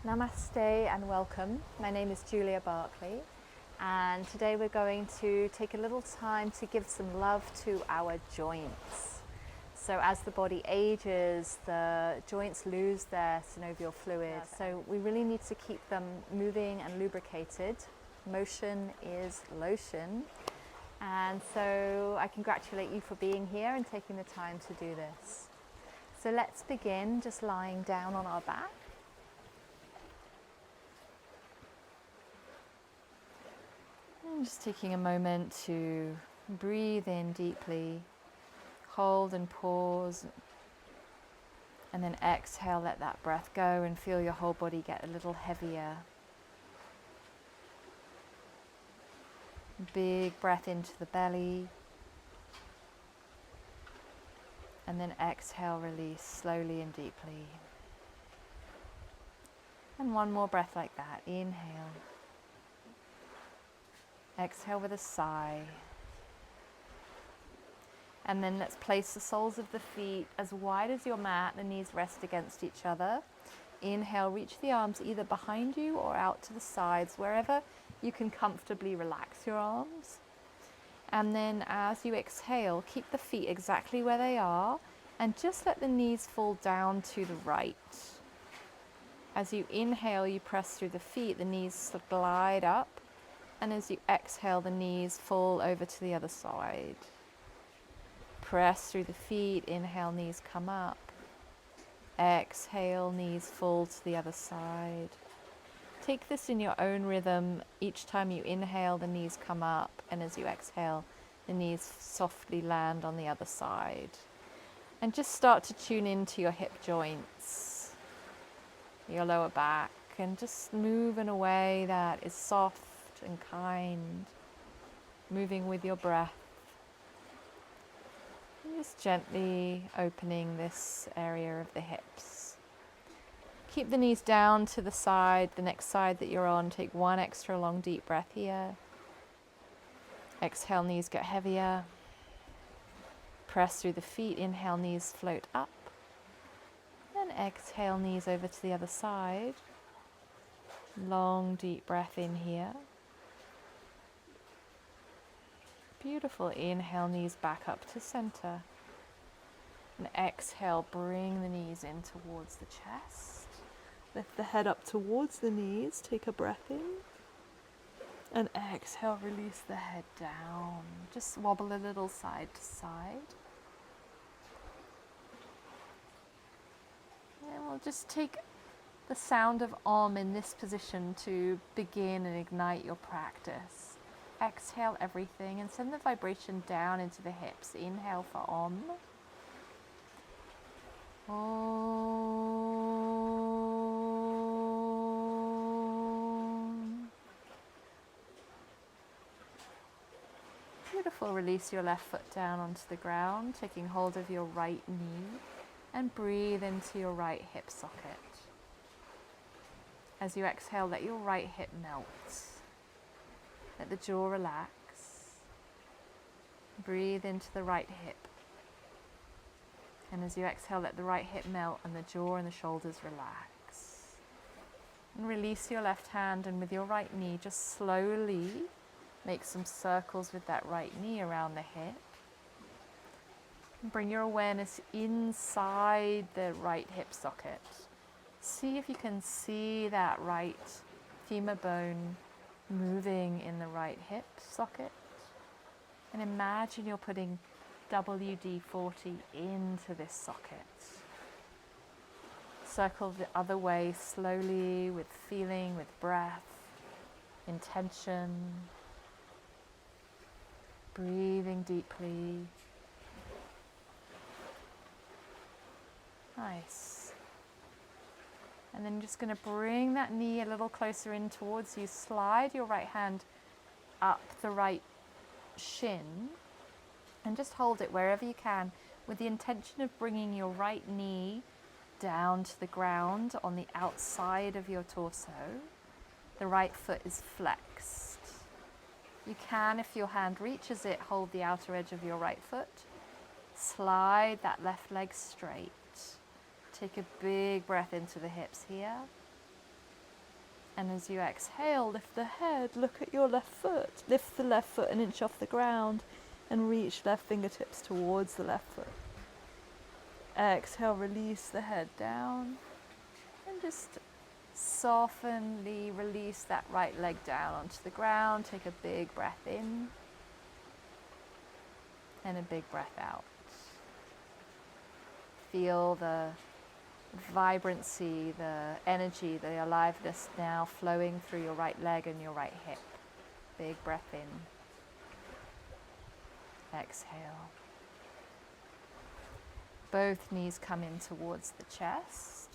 Namaste and welcome. My name is Julia Barclay, and today we're going to take a little time to give some love to our joints. So as the body ages, the joints lose their synovial fluid, so we really need to keep them moving and lubricated. Motion is lotion, and so I congratulate you for being here and taking the time to do this. So let's begin just lying down on our back. And just taking a moment to breathe in deeply, hold and pause, and then exhale, let that breath go and feel your whole body get a little heavier. Big breath into the belly, and then exhale, release slowly and deeply. And one more breath like that. Inhale. Exhale with a sigh. And then let's place the soles of the feet as wide as your mat. The knees rest against each other. Inhale, reach the arms either behind you or out to the sides, wherever you can comfortably relax your arms. And then as you exhale, keep the feet exactly where they are and just let the knees fall down to the right. As you inhale, you press through the feet, the knees glide up. And as you exhale, the knees fall over to the other side. Press through the feet, inhale, knees come up. Exhale, knees fall to the other side. Take this in your own rhythm. Each time you inhale, the knees come up, and as you exhale, the knees softly land on the other side. And just start to tune into your hip joints, your lower back, and just move in a way that is soft and kind, moving with your breath. And just gently opening this area of the hips. Keep the knees down to the side, the next side that you're on. Take one extra long deep breath here. Exhale, knees get heavier. Press through the feet, inhale, knees float up. And exhale, knees over to the other side. Long deep breath in here. Beautiful. Inhale, knees back up to center. And exhale, bring the knees in towards the chest. Lift the head up towards the knees. Take a breath in. And exhale, release the head down. Just wobble a little side to side. And we'll just take the sound of Om in this position to begin and ignite your practice. Exhale everything and send the vibration down into the hips. Inhale for Om. Om. Beautiful. Release your left foot down onto the ground, taking hold of your right knee, and breathe into your right hip socket. As you exhale, let your right hip melt. Let the jaw relax. Breathe into the right hip. And as you exhale, let the right hip melt and the jaw and the shoulders relax. And release your left hand, and with your right knee, just slowly make some circles with that right knee around the hip. And bring your awareness inside the right hip socket. See if you can see that right femur bone moving in the right hip socket, and imagine you're putting WD-40 into this socket. Circle the other way slowly with feeling, with breath, intention, breathing deeply. Nice. And then you're just going to bring that knee a little closer in towards you. Slide your right hand up the right shin and just hold it wherever you can with the intention of bringing your right knee down to the ground on the outside of your torso. The right foot is flexed. You can, if your hand reaches it, hold the outer edge of your right foot. Slide that left leg straight. Take a big breath into the hips here. And as you exhale, lift the head, look at your left foot. Lift the left foot an inch off the ground and reach left fingertips towards the left foot. Exhale, release the head down and just softly release that right leg down onto the ground. Take a big breath in and a big breath out. Feel the vibrancy, the energy, the aliveness now flowing through your right leg and your right hip. Big breath in. Exhale. Both knees come in towards the chest.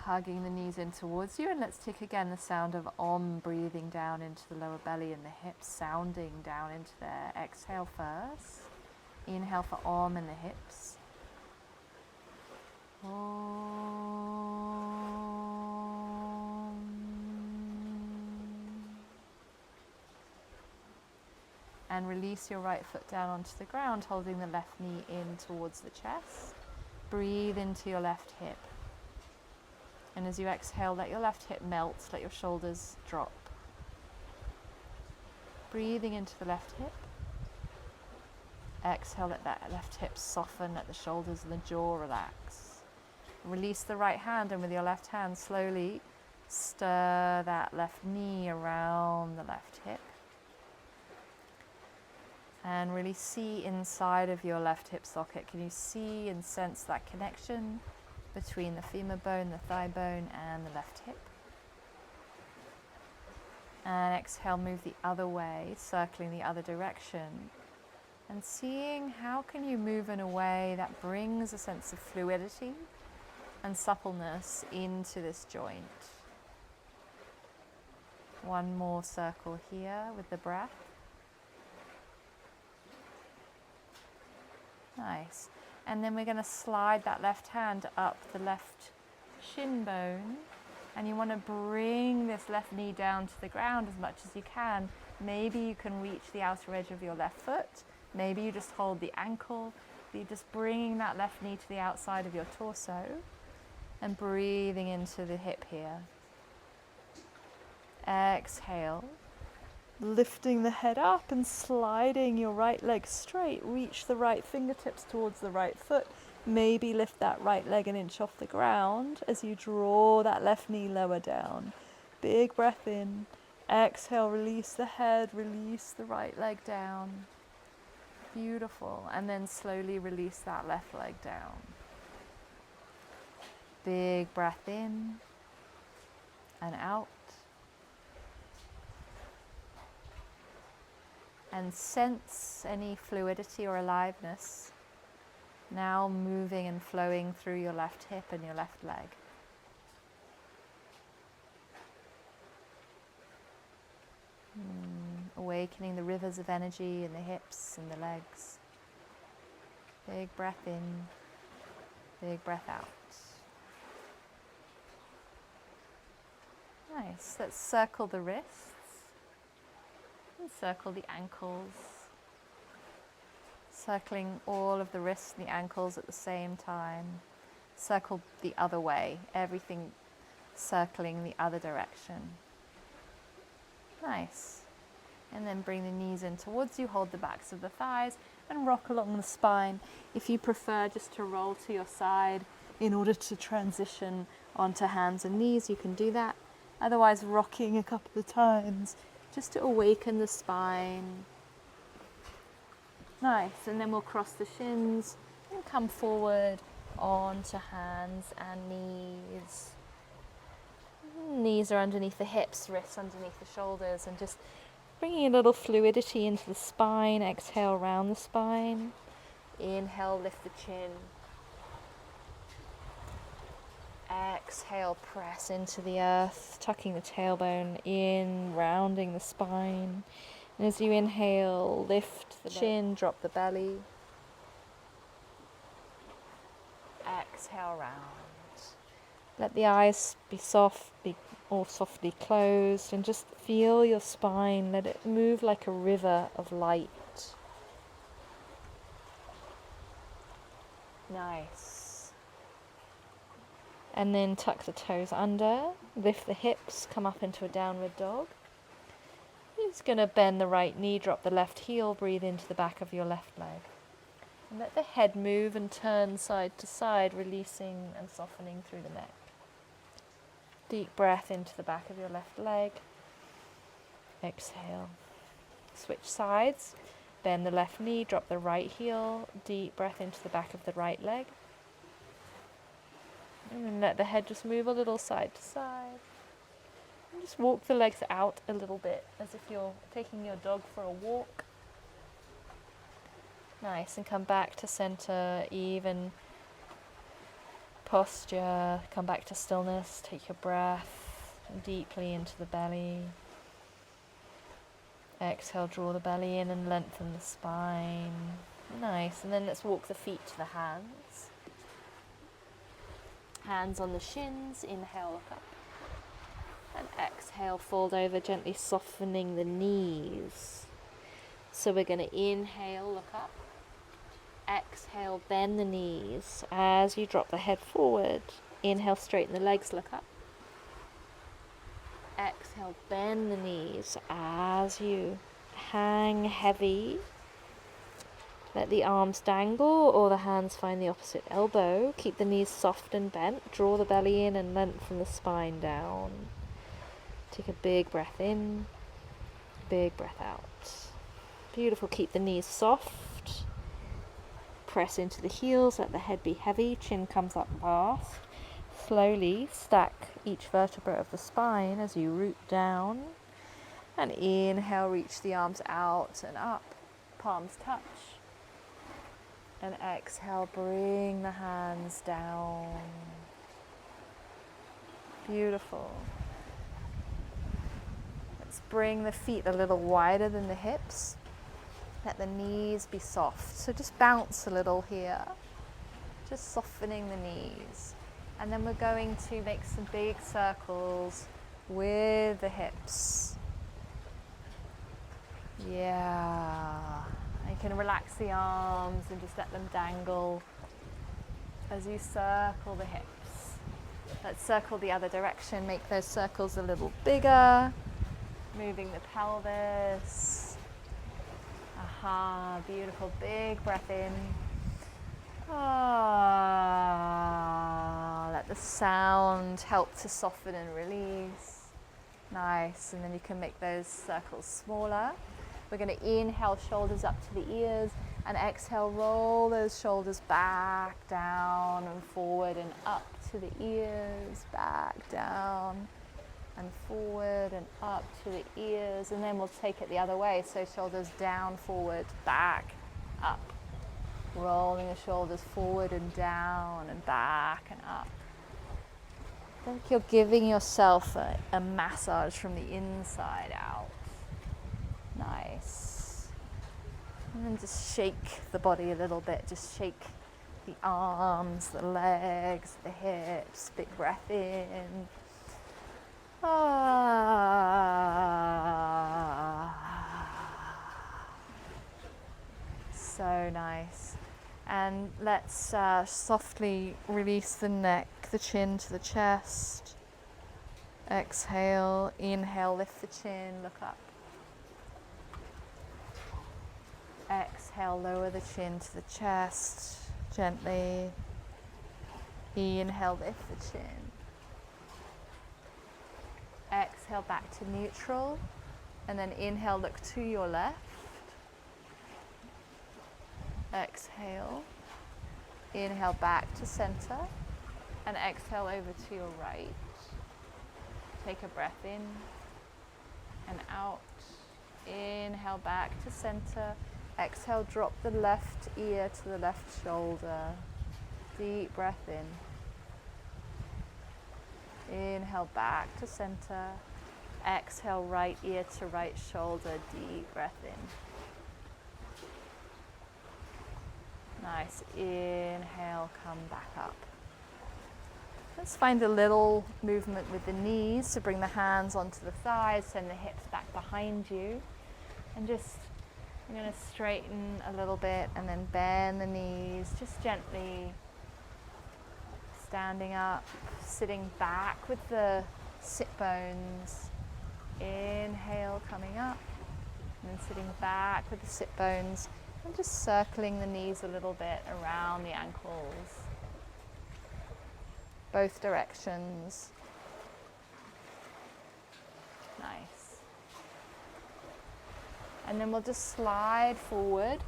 Hugging the knees in towards you, and let's take again the sound of Om, breathing down into the lower belly and the hips, sounding down into there. Exhale first. Inhale for Om in the hips. Om. And release your right foot down onto the ground, holding the left knee in towards the chest. Breathe into your left hip. And as you exhale, let your left hip melt, let your shoulders drop. Breathing into the left hip. Exhale, let that left hip soften, let the shoulders and the jaw relax. Release the right hand, and with your left hand, slowly stir that left knee around the left hip. And really see inside of your left hip socket. Can you see and sense that connection between the femur bone, the thigh bone, and the left hip? And exhale, move the other way, circling the other direction. And seeing how can you move in a way that brings a sense of fluidity and suppleness into this joint. One more circle here with the breath. Nice. And then we're going to slide that left hand up the left shin bone. And you want to bring this left knee down to the ground as much as you can. Maybe you can reach the outer edge of your left foot. Maybe you just hold the ankle. You're just bringing that left knee to the outside of your torso. And breathing into the hip here. Exhale. Lifting the head up and sliding your right leg straight. Reach the right fingertips towards the right foot. Maybe lift that right leg an inch off the ground as you draw that left knee lower down. Big breath in. Exhale, release the head, release the right leg down. Beautiful. And then slowly release that left leg down. Big breath in and out. And sense any fluidity or aliveness now moving and flowing through your left hip and your left leg. Awakening the rivers of energy in the hips and the legs. Big breath in, big breath out. Nice. Let's circle the wrists. Circle the ankles, circling all of the wrists and the ankles at the same time. Circle the other way, everything circling the other direction. Nice. And then bring the knees in towards you, hold the backs of the thighs and rock along the spine. If you prefer just to roll to your side in order to transition onto hands and knees, you can do that. Otherwise, rocking a couple of times just to awaken the spine. Nice, and then we'll cross the shins and come forward onto hands and knees. Knees are underneath the hips, wrists underneath the shoulders, and just bringing a little fluidity into the spine. Exhale, round the spine. Inhale, lift the chin. Exhale, press into the earth, tucking the tailbone in, rounding the spine. And as you inhale, lift the chin, drop the belly. Exhale, round. Let the eyes be soft, or softly closed, and just feel your spine. Let it move like a river of light. Nice. And then tuck the toes under, lift the hips, come up into a downward dog. You're just going to bend the right knee, drop the left heel, breathe into the back of your left leg. And let the head move and turn side to side, releasing and softening through the neck. Deep breath into the back of your left leg. Exhale. Switch sides. Bend the left knee, drop the right heel. Deep breath into the back of the right leg. And then let the head just move a little side to side. And just walk the legs out a little bit, as if you're taking your dog for a walk. Nice, and come back to center, even posture. Come back to stillness, take your breath deeply into the belly. Exhale, draw the belly in and lengthen the spine. Nice, and then let's walk the feet to the hands. Hands on the shins, inhale, look up. And exhale, fold over, gently softening the knees. So we're going to inhale, look up. Exhale, bend the knees. As you drop the head forward, inhale, straighten the legs, look up. Exhale, bend the knees as you hang heavy. Let the arms dangle or the hands find the opposite elbow. Keep the knees soft and bent. Draw the belly in and lengthen the spine down. Take a big breath in, big breath out. Beautiful. Keep the knees soft. Press into the heels. Let the head be heavy. Chin comes up fast. Slowly stack each vertebra of the spine as you root down. And inhale, reach the arms out and up. Palms touch. And exhale, bring the hands down. Beautiful. Let's bring the feet a little wider than the hips. Let the knees be soft. So just bounce a little here. Just softening the knees. And then we're going to make some big circles with the hips. Yeah. You can relax the arms and just let them dangle as you circle the hips. Let's circle the other direction. Make those circles a little bigger. Moving the pelvis. Aha, beautiful. Big breath in. Ah, let the sound help to soften and release. Nice. And then you can make those circles smaller. We're going to inhale, shoulders up to the ears, and exhale, roll those shoulders back, down, and forward, and up to the ears, back, down, and forward, and up to the ears. And then we'll take it the other way, so shoulders down, forward, back, up. Rolling the shoulders forward and down, and back, and up. I think you're giving yourself a massage from the inside out. Nice. And then just shake the body a little bit. Just shake the arms, the legs, the hips. Big breath in. So nice. And let's softly release the neck, the chin to the chest. Exhale, inhale, lift the chin, look up. Exhale, lower the chin to the chest, gently. Inhale, lift the chin. Exhale, back to neutral. And then inhale, look to your left. Exhale. Inhale, back to center. And exhale over to your right. Take a breath in and out. Inhale, back to center. Exhale, drop the left ear to the left shoulder. Deep breath in. Inhale, back to center. Exhale, right ear to right shoulder. Deep breath in. Nice. Inhale, come back up. Let's find a little movement with the knees. So bring the hands onto the thighs, send the hips back behind you. And just, you're going to straighten a little bit and then bend the knees. Just gently standing up, sitting back with the sit bones. Inhale, coming up, and then sitting back with the sit bones, and just circling the knees a little bit around the ankles, both directions. Nice. And then we'll just slide forward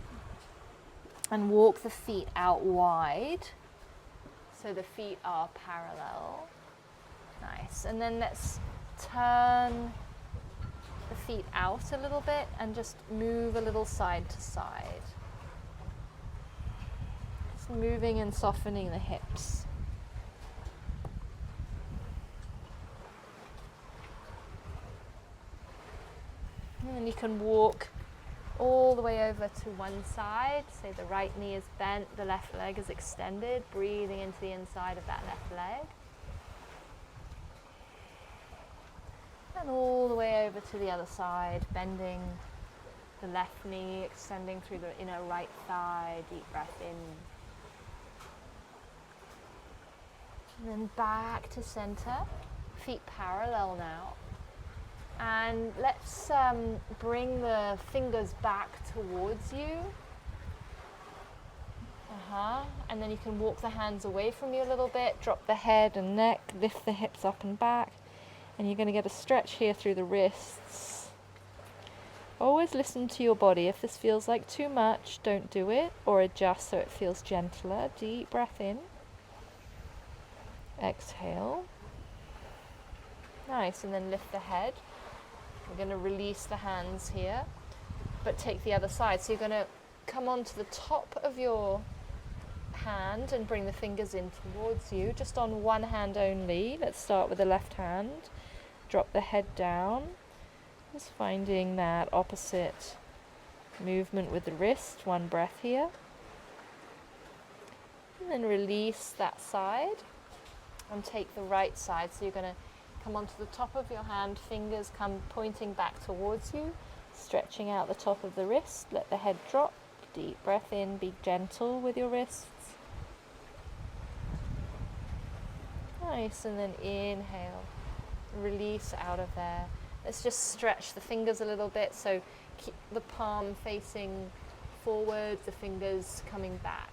and walk the feet out wide so the feet are parallel. Nice. And then let's turn the feet out a little bit and just move a little side to side. Just moving and softening the hips. And then you can walk all the way over to one side. Say the right knee is bent, the left leg is extended, breathing into the inside of that left leg. And all the way over to the other side, bending the left knee, extending through the inner right thigh, deep breath in. And then back to center, feet parallel now. And let's bring the fingers back towards you. And then you can walk the hands away from you a little bit, drop the head and neck, lift the hips up and back. And you're going to get a stretch here through the wrists. Always listen to your body. If this feels like too much, don't do it, or adjust so it feels gentler. Deep breath in. Exhale. Nice, and then lift the head. We're going to release the hands here, but take the other side. So you're going to come onto the top of your hand and bring the fingers in towards you, just on one hand only. Let's start with the left hand. Drop the head down. Just finding that opposite movement with the wrist. One breath here. And then release that side and take the right side. So you're going to come onto the top of your hand, fingers come pointing back towards you, stretching out the top of the wrist. Let the head drop. Deep breath in. Be gentle with your wrists. Nice, and then inhale. Release out of there. Let's just stretch the fingers a little bit, so keep the palm facing forward, the fingers coming back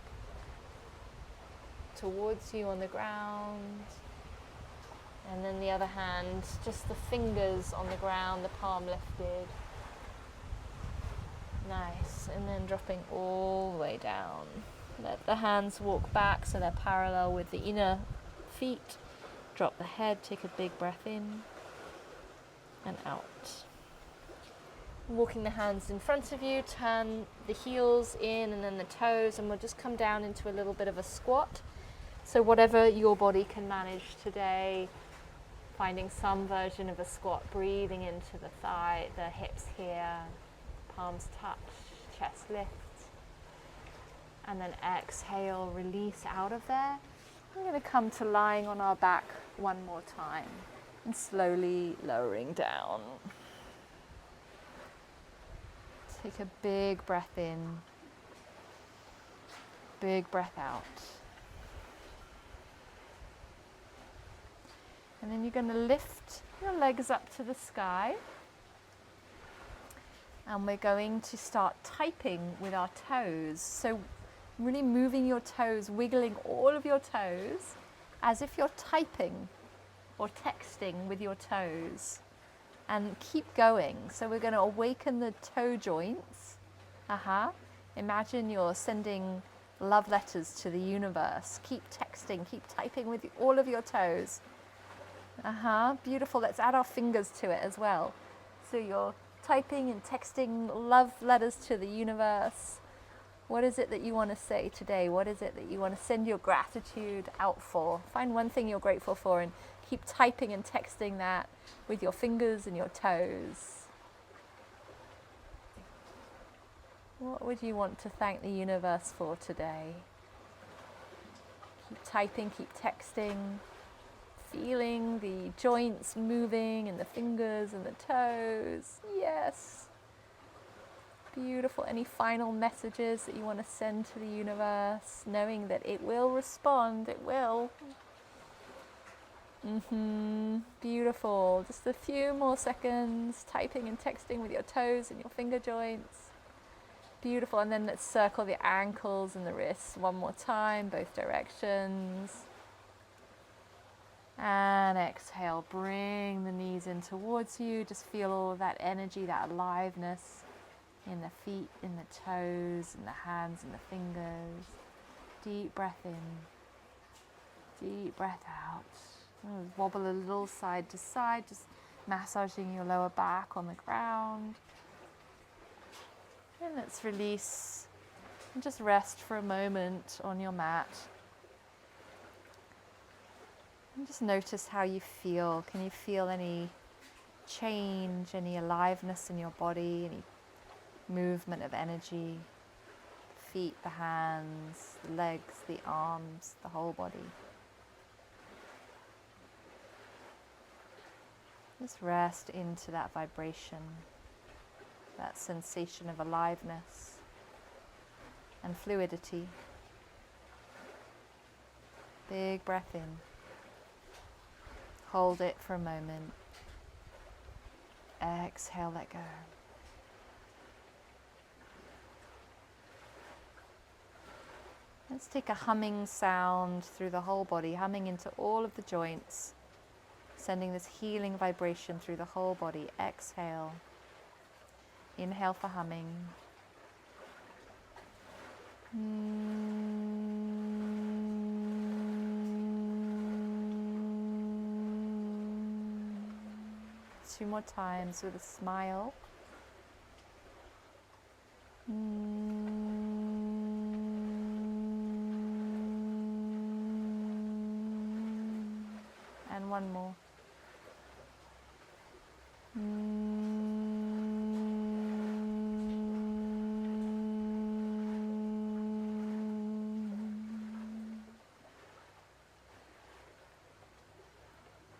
towards you on the ground. And then the other hand, just the fingers on the ground, the palm lifted. Nice, and then dropping all the way down. Let the hands walk back so they're parallel with the inner feet. Drop the head, take a big breath in and out. Walking the hands in front of you, turn the heels in and then the toes, and we'll just come down into a little bit of a squat. So whatever your body can manage today, finding some version of a squat, breathing into the thigh, the hips here, palms touch, chest lift, and then exhale, release out of there. We're going to come to lying on our back one more time and slowly lowering down. Take a big breath in, big breath out. And then you're going to lift your legs up to the sky. And we're going to start typing with our toes. So really moving your toes, wiggling all of your toes as if you're typing or texting with your toes. And keep going. So we're going to awaken the toe joints. Imagine you're sending love letters to the universe. Keep texting, keep typing with all of your toes. Beautiful. Let's add our fingers to it as well. So you're typing and texting love letters to the universe. What is it that you want to say today? What is it that you want to send your gratitude out for? Find one thing you're grateful for and keep typing and texting that with your fingers and your toes. What would you want to thank the universe for today? Keep typing, keep texting, feeling the joints moving and the fingers and the toes. Yes. Beautiful. Any final messages that you want to send to the universe, knowing that it will respond, it will. Beautiful. Just a few more seconds, typing and texting with your toes and your finger joints. Beautiful. And then let's circle the ankles and the wrists one more time, both directions. And exhale, bring the knees in towards you. Just feel all of that energy, that aliveness in the feet, in the toes, in the hands, and the fingers. Deep breath in, deep breath out. Wobble a little side to side, just massaging your lower back on the ground. And let's release and just rest for a moment on your mat. And just notice how you feel. Can you feel any change, any aliveness in your body, any movement of energy? Feet, the hands, the legs, the arms, the whole body. Just rest into that vibration, that sensation of aliveness and fluidity. Big breath in. Hold it for a moment. Exhale, let go. Let's take a humming sound through the whole body, humming into all of the joints, sending this healing vibration through the whole body. Exhale. Inhale for humming. Two more times with a smile. And one more.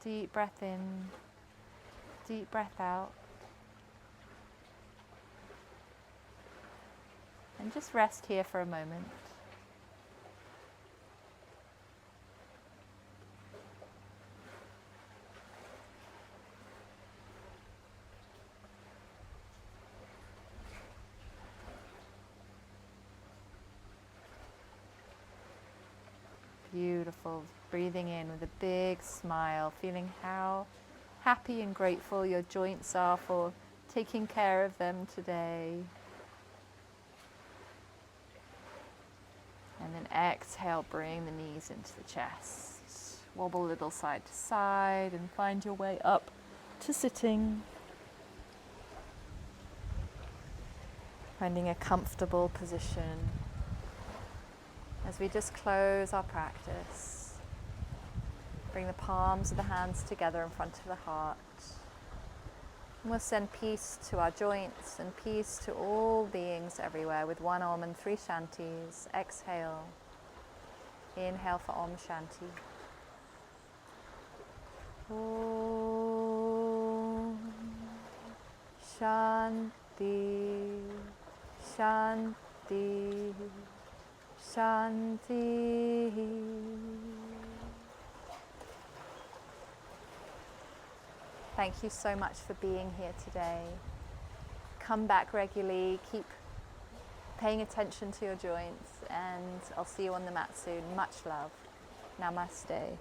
Deep breath in, deep breath out. And just rest here for a moment. Beautiful. Breathing in with a big smile, feeling how happy and grateful your joints are for taking care of them today. And then exhale, bring the knees into the chest. Wobble a little side to side and find your way up to sitting. Finding a comfortable position. As we just close our practice, bring the palms of the hands together in front of the heart. And we'll send peace to our joints and peace to all beings everywhere with one Om and 3 Shantis. Exhale. Inhale for Om Shanti. Om Shanti, Shanti, Shanti. Thank you so much for being here today. Come back regularly, keep paying attention to your joints, and I'll see you on the mat soon. Much love. Namaste.